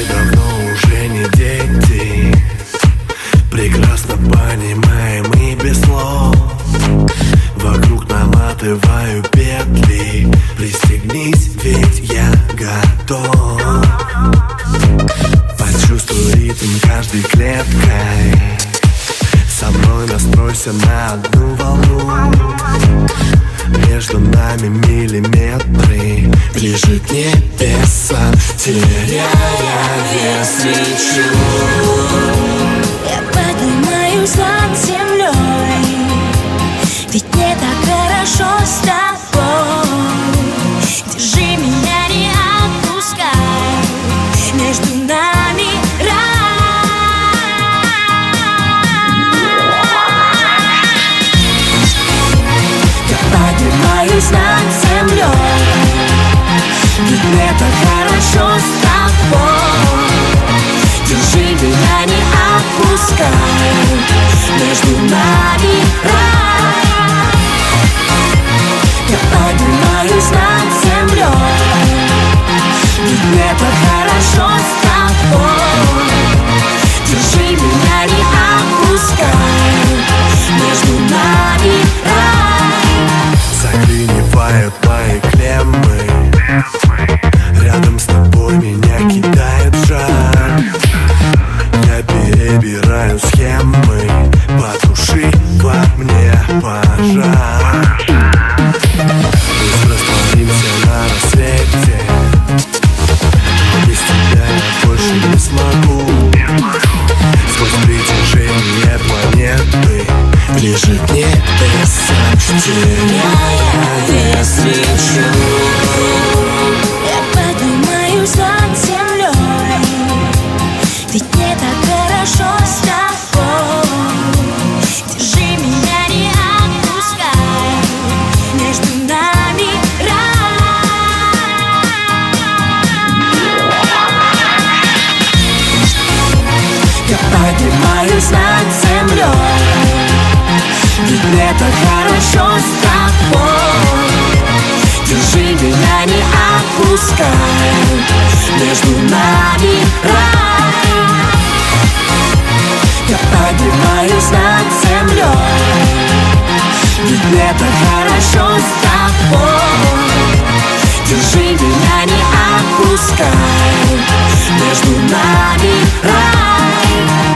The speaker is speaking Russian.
давно уже не дети, прекрасно понимаем и без слов. Вокруг наматываю петли, пристегнись, ведь я готов. Почувствуй ритм каждой клеткой, со мной настройся на одну волну. Между нами миллиметры, ближе к небесам, теряя вес, лечу. Я поднимаюсь над землей, ведь мне так хорошо с тобой. Держи меня, не отпускай, между нами рай. Я поднимаюсь над землей, ведь мне так хорошо с тобой. Держи меня, не отпускай, между нами рай. Я поднимаюсь над землей, ведь мне так хорошо с тобой. Держи меня, не отпускай, между нами рай. Заклинивают мои клеммы, рядом с тобой меня кидает жар. Я перебираю схемы, потуши во мне пожар. Пусть растворимся на рассвете, без тебя я больше не смогу. Сквозь притяжение планеты, ближе к небесам, теряя вес, лечу. Я поднимаюсь над землей, ведь мне так хорошо с тобой. Держи меня, не отпускай, между нами рай. Я поднимаюсь над землей, ведь мне так хорошо с тобой. Держи меня, не отпускай, между нами рай. Я поднимаюсь над землей, ведь мне так хорошо с тобой. Держи меня, не отпускай, между нами рай.